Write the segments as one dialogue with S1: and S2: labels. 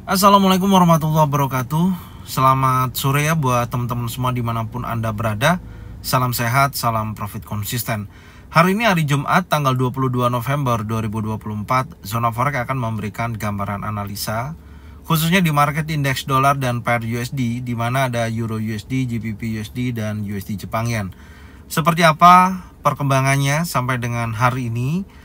S1: Assalamualaikum warahmatullahi wabarakatuh. Selamat sore ya buat teman-teman semua dimanapun Anda berada. Salam sehat, salam profit konsisten. Hari ini hari Jumat tanggal 22 November 2024. Zona Forex akan memberikan gambaran analisa khususnya di market indeks dolar dan pair USD, di mana ada Euro USD, GBP USD, dan USD Jepang Yen. Seperti apa perkembangannya sampai dengan hari ini?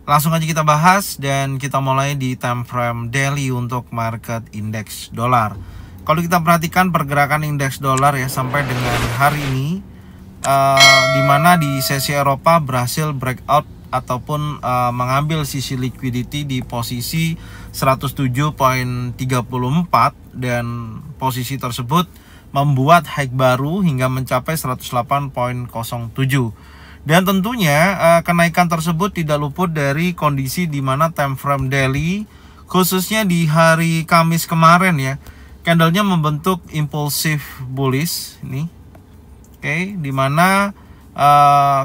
S1: Langsung aja kita bahas dan kita mulai di time frame daily untuk market indeks dolar. Kalau kita perhatikan pergerakan indeks dolar ya sampai dengan hari ini, di mana di sesi Eropa berhasil breakout ataupun mengambil sisi liquidity di posisi 107.34 dan posisi tersebut membuat high baru hingga mencapai 108.07. Dan tentunya kenaikan tersebut tidak luput dari kondisi di mana time frame daily khususnya di hari Kamis kemarin ya, candlenya membentuk impulsif bullish ini. Oke, di mana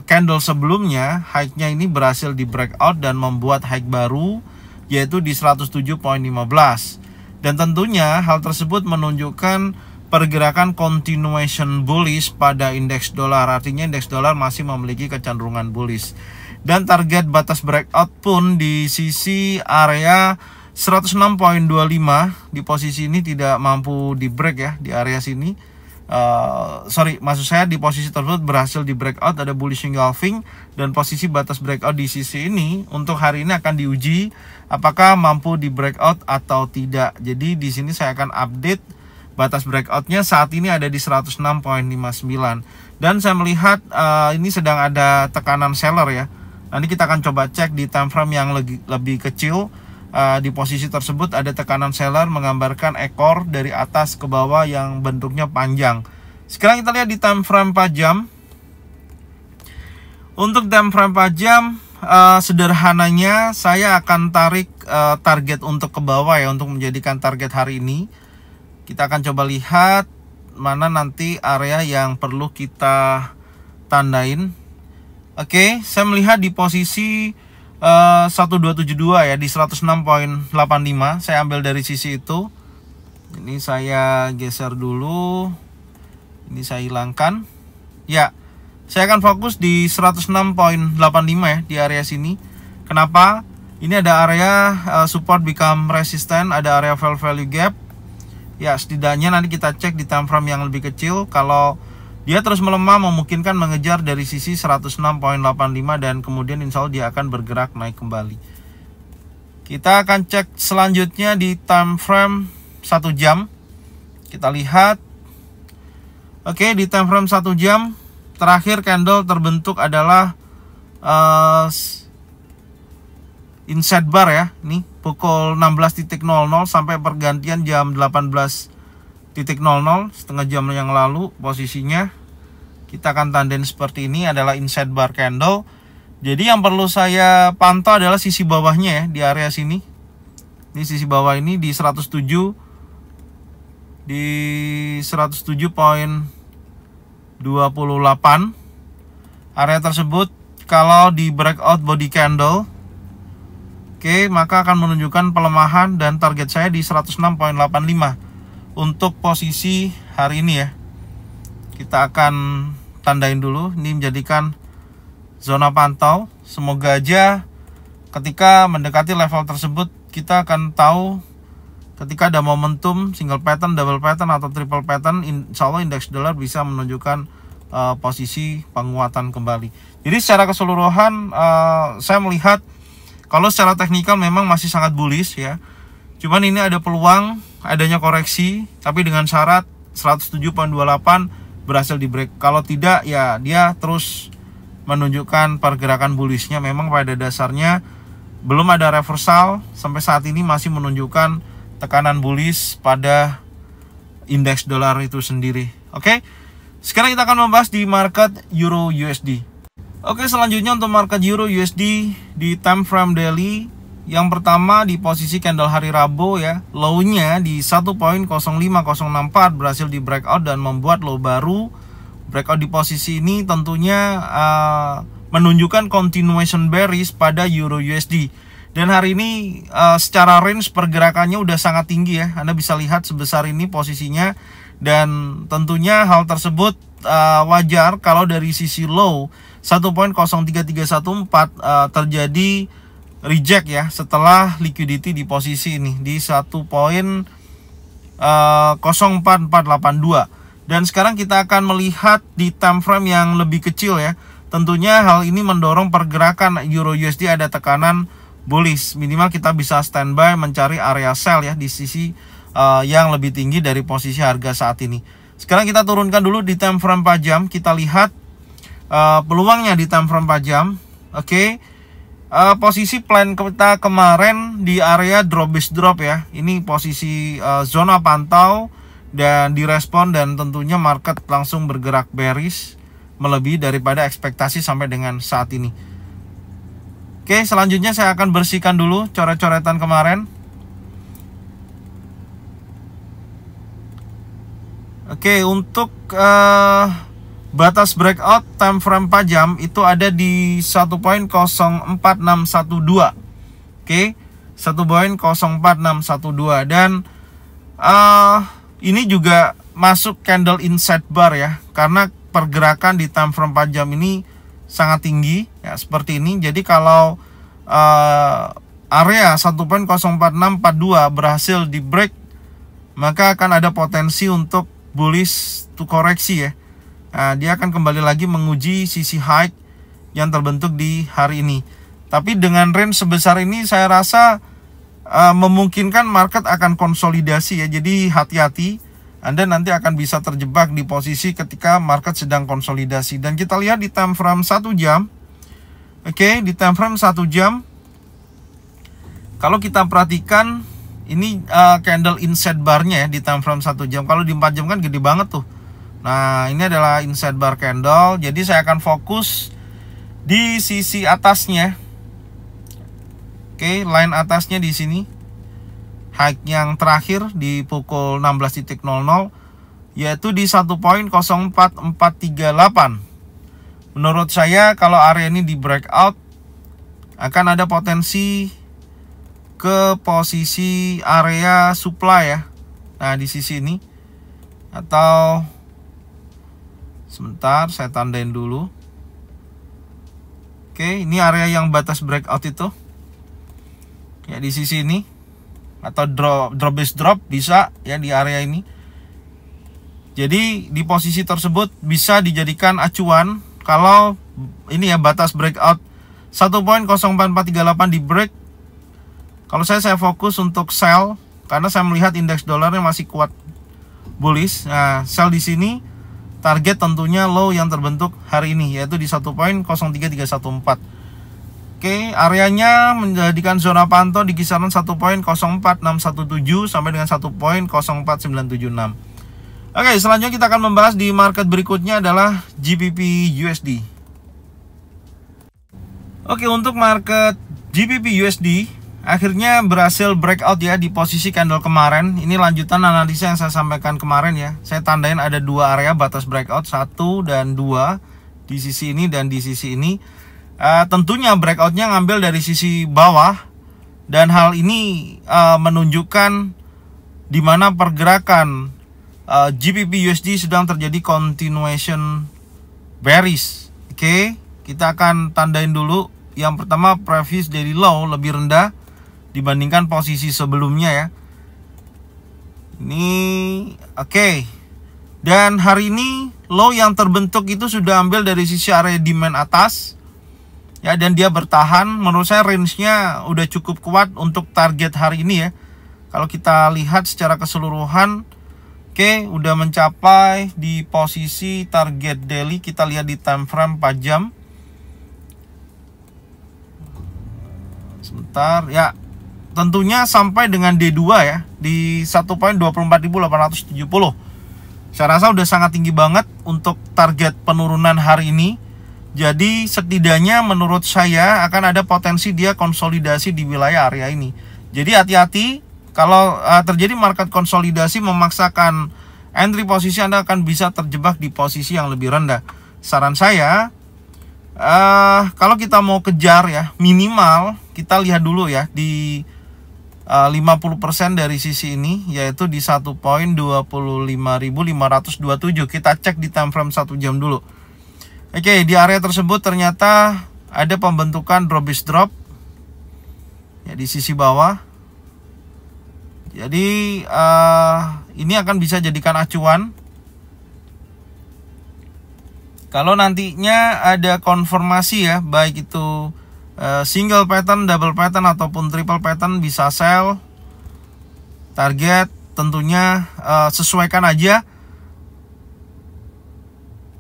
S1: candle sebelumnya high-nya ini berhasil di breakout dan membuat high baru yaitu di 107.15. Dan tentunya hal tersebut menunjukkan pergerakan continuation bullish pada indeks dolar. Artinya indeks dolar masih memiliki kecenderungan bullish. Dan target batas breakout pun di sisi area 106.25. Di posisi ini tidak mampu di break ya, di area sini. Maksud saya di posisi tersebut berhasil di breakout, ada bullish engulfing. Dan posisi batas breakout di sisi ini untuk hari ini akan diuji apakah mampu di breakout atau tidak. Jadi di sini saya akan update batas breakoutnya saat ini ada di 106.59. Dan saya melihat ini sedang ada tekanan seller ya. Nanti kita akan coba cek di time frame yang lebih kecil. Di posisi tersebut ada tekanan seller menggambarkan ekor dari atas ke bawah yang bentuknya panjang. Sekarang kita lihat di time frame 4 jam. Untuk time frame 4 jam, sederhananya saya akan tarik target untuk ke bawah ya, untuk menjadikan target hari ini. Kita akan coba lihat mana nanti area yang perlu kita tandain. Oke, saya melihat di posisi 1272 ya, di 106.85. Saya ambil dari sisi itu. Ini saya geser dulu. Ini saya hilangkan. Ya, saya akan fokus di 106.85 ya, di area sini. Kenapa? Ini ada area support become resistant, ada area value gap. Ya, setidaknya nanti kita cek di time frame yang lebih kecil. Kalau dia terus melemah, memungkinkan mengejar dari sisi 106.85 dan kemudian insya Allah dia akan bergerak naik kembali. Kita akan cek selanjutnya di time frame 1 jam. Kita lihat. Oke, di time frame 1 jam terakhir candle terbentuk adalah inside bar ya. Ini pukul 16.00 sampai pergantian jam 18.00, setengah jam yang lalu posisinya. Kita akan tandain seperti ini adalah inside bar candle. Jadi yang perlu saya pantau adalah sisi bawahnya ya, di area sini. Ini sisi bawah ini di 107, di 107.28. Area tersebut kalau di breakout body candle, oke, maka akan menunjukkan pelemahan dan target saya di 106.85 untuk posisi hari ini ya. Kita akan tandain dulu, ini menjadikan zona pantau. Semoga aja ketika mendekati level tersebut kita akan tahu ketika ada momentum single pattern, double pattern, atau triple pattern, insya Allah indeks dolar bisa menunjukkan posisi penguatan kembali. Jadi secara keseluruhan saya melihat kalau secara teknikal memang masih sangat bullish ya. Cuman ini ada peluang adanya koreksi, tapi dengan syarat 107.28 berhasil di break. Kalau tidak ya dia terus menunjukkan pergerakan bullishnya. Memang pada dasarnya belum ada reversal, sampai saat ini masih menunjukkan tekanan bullish pada indeks dolar itu sendiri. Oke, sekarang kita akan membahas di market Euro USD. Oke, selanjutnya untuk market Euro USD di time frame daily. Yang pertama di posisi candle hari Rabu ya, low-nya di 1.05064 berhasil di breakout dan membuat low baru. Breakout di posisi ini tentunya menunjukkan continuation bearish pada Euro USD. Dan hari ini secara range pergerakannya udah sangat tinggi ya. Anda bisa lihat sebesar ini posisinya. Dan tentunya hal tersebut wajar kalau dari sisi low 1.03314 terjadi reject ya setelah liquidity di posisi ini di 1.04482. Dan sekarang kita akan melihat di time frame yang lebih kecil ya. Tentunya hal ini mendorong pergerakan Euro USD ada tekanan bullish. Minimal kita bisa standby mencari area sell ya di sisi yang lebih tinggi dari posisi harga saat ini. Sekarang kita turunkan dulu di time frame 4 jam. Kita lihat peluangnya di time frame 4 jam. Oke. Posisi plan kita kemarin di area drop base drop ya. Ini posisi zona pantau dan direspon, dan tentunya market langsung bergerak bearish melebihi daripada ekspektasi sampai dengan saat ini. Oke, selanjutnya saya akan bersihkan dulu coret-coretan kemarin. Oke, untuk batas breakout time frame 4 jam itu ada di 1.04612. Oke, 1.04612, dan ini juga masuk candle inside bar ya, karena pergerakan di time frame 4 jam ini sangat tinggi ya, seperti ini. Jadi kalau area 1.04642 berhasil di break, maka akan ada potensi untuk bullish to koreksi ya. Nah, dia akan kembali lagi menguji sisi high yang terbentuk di hari ini. Tapi dengan range sebesar ini saya rasa memungkinkan market akan konsolidasi ya. Jadi hati-hati, Anda nanti akan bisa terjebak di posisi ketika market sedang konsolidasi. Dan kita lihat di time frame 1 jam. Oke, di time frame 1 jam, kalau kita perhatikan ini candle inside barnya ya di time frame 1 jam. Kalau di 4 jam kan gede banget tuh. Nah, ini adalah inside bar candle. Jadi saya akan fokus di sisi atasnya. Oke, line atasnya di sini. High yang terakhir di pukul 16.00 yaitu di 1.04438. Menurut saya kalau area ini di breakout akan ada potensi ke posisi area supply ya. Nah, di sisi ini, atau sebentar saya tandain dulu. Oke, ini area yang batas breakout itu ya, di sisi ini, atau drop base drop bisa ya di area ini. Jadi di posisi tersebut bisa dijadikan acuan kalau ini ya batas breakout 1.04438 di break. Kalau saya fokus untuk sell karena saya melihat indeks dolarnya masih kuat bullish. Nah, sell di sini target tentunya low yang terbentuk hari ini yaitu di 1.03314. Oke, areanya menjadikan zona pantau di kisaran 1.04617 sampai dengan 1.04976. Oke, selanjutnya kita akan membahas di market berikutnya adalah GBP USD. Oke, untuk market GBP USD akhirnya berhasil breakout ya di posisi candle kemarin. Ini lanjutan analisa yang saya sampaikan kemarin ya. Saya tandain ada dua area batas breakout, 1 dan 2 di sisi ini dan di sisi ini. Tentunya breakoutnya ngambil dari sisi bawah, dan hal ini menunjukkan di mana pergerakan GBP USD sedang terjadi continuation bearish. Oke, kita akan tandain dulu. Yang pertama, previous daily low lebih rendah dibandingkan posisi sebelumnya ya. Ini oke. Dan hari ini low yang terbentuk itu sudah ambil dari sisi area demand atas ya, dan dia bertahan. Menurut saya range-nya udah cukup kuat untuk target hari ini ya. Kalau kita lihat secara keseluruhan, oke, udah mencapai di posisi target daily. Kita lihat di time frame 4 jam. Sebentar ya. Tentunya sampai dengan D2 ya, di 1.24870. Saya rasa udah sangat tinggi banget untuk target penurunan hari ini. Jadi setidaknya menurut saya akan ada potensi dia konsolidasi di wilayah area ini. Jadi hati-hati kalau terjadi market konsolidasi memaksakan entry posisi, Anda akan bisa terjebak di posisi yang lebih rendah. Saran saya Kalau kita mau kejar ya, minimal kita lihat dulu ya di 50% dari sisi ini, yaitu di 1.25.527. Kita cek di time frame 1 jam dulu. Oke, di area tersebut ternyata ada pembentukan drawbridge drop ya di sisi bawah. Jadi ini akan bisa jadikan acuan kalau nantinya ada konfirmasi ya, baik itu single pattern, double pattern ataupun triple pattern, bisa sell. Target tentunya sesuaikan aja,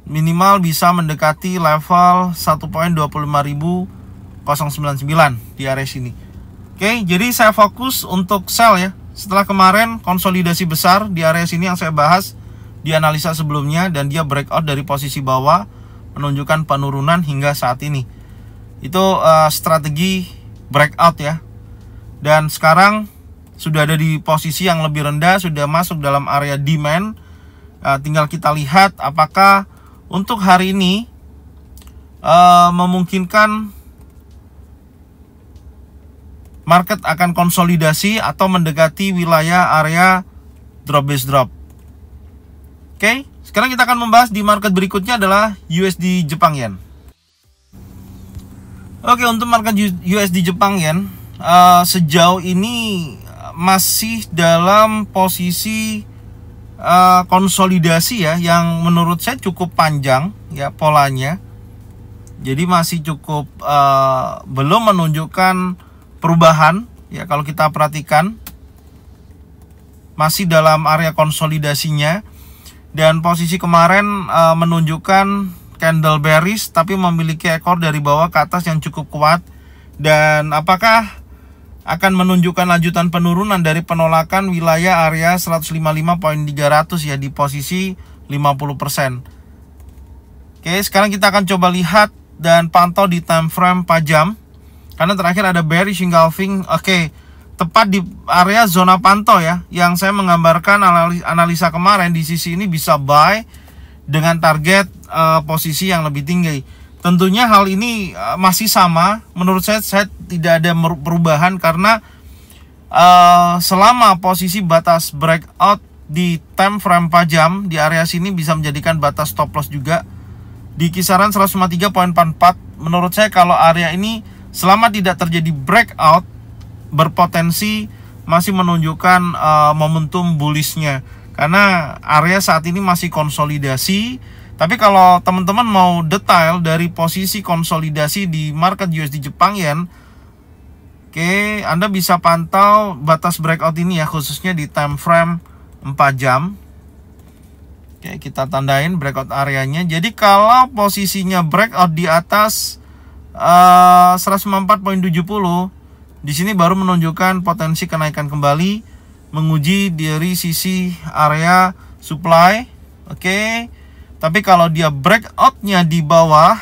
S1: minimal bisa mendekati level 1.25.099 di area sini. Oke, jadi saya fokus untuk sell ya. Setelah kemarin konsolidasi besar di area sini yang saya bahas di analisa sebelumnya, dan dia breakout dari posisi bawah menunjukkan penurunan hingga saat ini. Itu strategi breakout ya. Dan sekarang sudah ada di posisi yang lebih rendah, sudah masuk dalam area demand. Tinggal kita lihat apakah untuk hari ini memungkinkan market akan konsolidasi atau mendekati wilayah area drawbridge drop. Oke, sekarang kita akan membahas di market berikutnya adalah USD Jepang Yen. Oke, untuk market USD Jepang Yen sejauh ini masih dalam posisi konsolidasi ya, yang menurut saya cukup panjang ya polanya. Jadi masih cukup belum menunjukkan perubahan ya. Kalau kita perhatikan masih dalam area konsolidasinya, dan posisi kemarin menunjukkan candle bearish tapi memiliki ekor dari bawah ke atas yang cukup kuat. Dan apakah akan menunjukkan lanjutan penurunan dari penolakan wilayah area 155.300 ya di posisi 50%. Oke, sekarang kita akan coba lihat dan pantau di time frame 4 jam. Karena terakhir ada bearish engulfing. Oke, tepat di area zona pantau ya, yang saya menggambarkan analisa kemarin. Di sisi ini bisa buy dengan target posisi yang lebih tinggi. Tentunya hal ini masih sama. Menurut saya tidak ada perubahan, karena selama posisi batas breakout di time frame 4 jam di area sini bisa menjadikan batas stop loss juga di kisaran 153.44. Menurut saya kalau area ini selama tidak terjadi breakout, berpotensi masih menunjukkan momentum bullishnya, karena area saat ini masih konsolidasi. Tapi kalau teman-teman mau detail dari posisi konsolidasi di market USD Jepang Yen, oke, Anda bisa pantau batas breakout ini ya, khususnya di time frame 4 jam. Oke, kita tandain breakout areanya. Jadi kalau posisinya breakout di atas 194.70, di sini baru menunjukkan potensi kenaikan kembali, menguji dari sisi area supply. Oke. Tapi kalau dia breakoutnya di bawah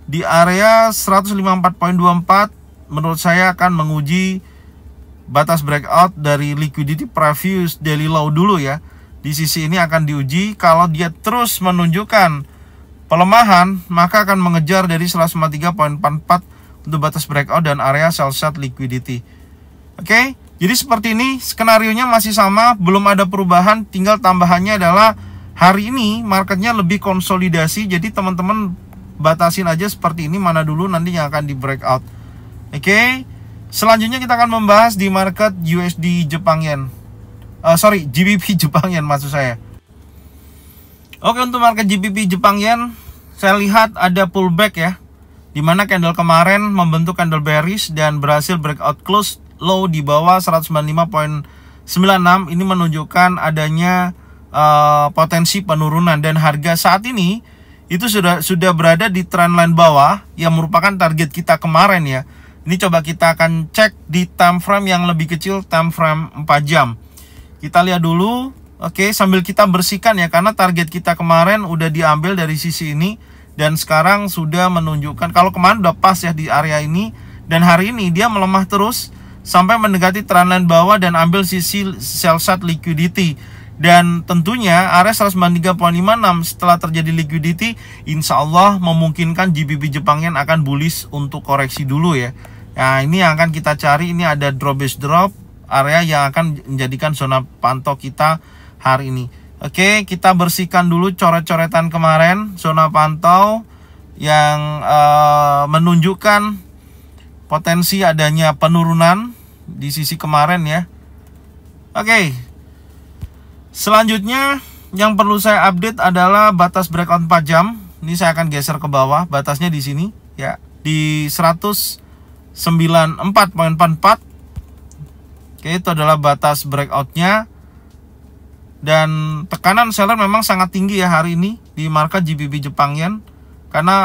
S1: di area 154.24, menurut saya akan menguji batas breakout dari liquidity previous daily low dulu ya. Di sisi ini akan diuji. Kalau dia terus menunjukkan pelemahan, maka akan mengejar dari 153.44 untuk batas breakout dan area sell side liquidity. Oke, jadi seperti ini skenarionya masih sama, belum ada perubahan. Tinggal tambahannya adalah hari ini marketnya lebih konsolidasi. Jadi teman-teman batasin aja seperti ini, mana dulu nanti yang akan di breakout. Oke, selanjutnya kita akan membahas di market USD Jepang Yen. GBP Jepang Yen maksud saya. Oke, untuk market GBP Jepang Yen, saya lihat ada pullback ya, dimana candle kemarin membentuk candle bearish dan berhasil breakout close low di bawah 195.96. Ini menunjukkan adanya potensi penurunan, dan harga saat ini itu sudah berada di trendline bawah yang merupakan target kita kemarin ya. Ini coba kita akan cek di time frame yang lebih kecil, time frame 4 jam. Kita lihat dulu. Oke, sambil kita bersihkan ya, karena target kita kemarin udah diambil dari sisi ini, dan sekarang sudah menunjukkan kalau kemarin udah pas ya di area ini, dan hari ini dia melemah terus sampai mendekati trendline bawah dan ambil sisi sell side liquidity. Dan tentunya area 193.56 setelah terjadi liquidity, insya Allah memungkinkan GBP Jepang Yen akan bullish untuk koreksi dulu ya. Nah, ini yang akan kita cari, ini ada drop base drop, area yang akan menjadikan zona pantau kita hari ini. Oke, kita bersihkan dulu coret-coretan kemarin, zona pantau yang menunjukkan potensi adanya penurunan di sisi kemarin ya. Oke, selanjutnya yang perlu saya update adalah batas breakout 4 jam. Ini saya akan geser ke bawah, batasnya di sini ya, di 194.44. Oke, itu adalah batas breakoutnya. Dan tekanan seller memang sangat tinggi ya hari ini di market GBP Jepang Yen, karena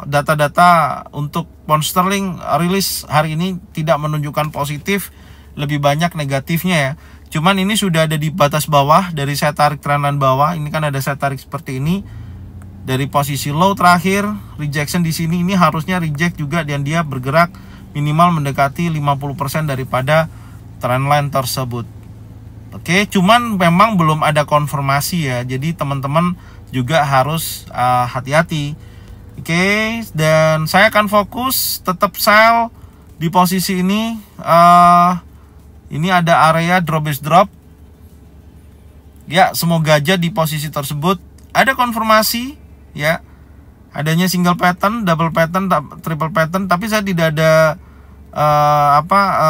S1: data-data untuk pound sterling rilis hari ini tidak menunjukkan positif, lebih banyak negatifnya ya. Cuman ini sudah ada di batas bawah, dari saya tarik trendline bawah, ini kan ada saya tarik seperti ini. Dari posisi low terakhir, rejection di sini, ini harusnya reject juga dan dia bergerak minimal mendekati 50% daripada trendline tersebut. Oke, cuman memang belum ada konfirmasi ya. Jadi teman-teman juga harus hati-hati. Oke, dan saya akan fokus tetap sell di posisi ini. Ini ada area drop base drop. Ya, semoga aja di posisi tersebut ada konfirmasi ya. Adanya single pattern, double pattern, triple pattern, tapi saya tidak ada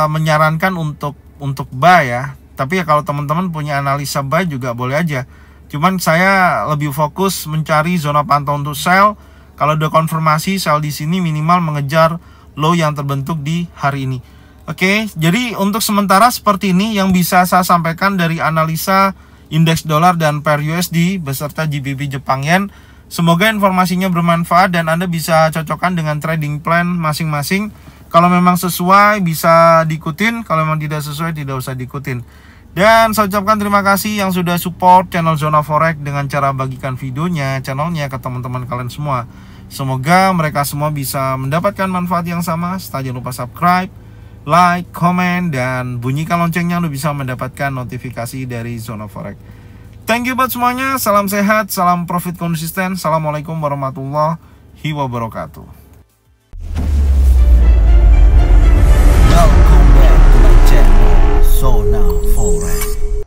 S1: menyarankan untuk buy ya. Tapi ya kalau teman-teman punya analisa buy juga boleh aja. Cuman saya lebih fokus mencari zona pantau untuk sell. Kalau udah konfirmasi sell di sini minimal mengejar low yang terbentuk di hari ini. Oke, jadi untuk sementara seperti ini yang bisa saya sampaikan dari analisa indeks dolar dan pair USD beserta GBP Jepang Yen. Semoga informasinya bermanfaat dan Anda bisa cocokkan dengan trading plan masing-masing. Kalau memang sesuai bisa diikutin, kalau memang tidak sesuai tidak usah diikutin. Dan saya ucapkan terima kasih yang sudah support channel Zona Forex dengan cara bagikan videonya, channelnya ke teman-teman kalian semua. Semoga mereka semua bisa mendapatkan manfaat yang sama. Jangan lupa subscribe, like, komen, dan bunyikan loncengnya untuk bisa mendapatkan notifikasi dari Zona Forex. Thank you buat semuanya. Salam sehat, salam profit konsisten. Assalamualaikum warahmatullahi wabarakatuh.
S2: Welcome back to my channel Zona Forex.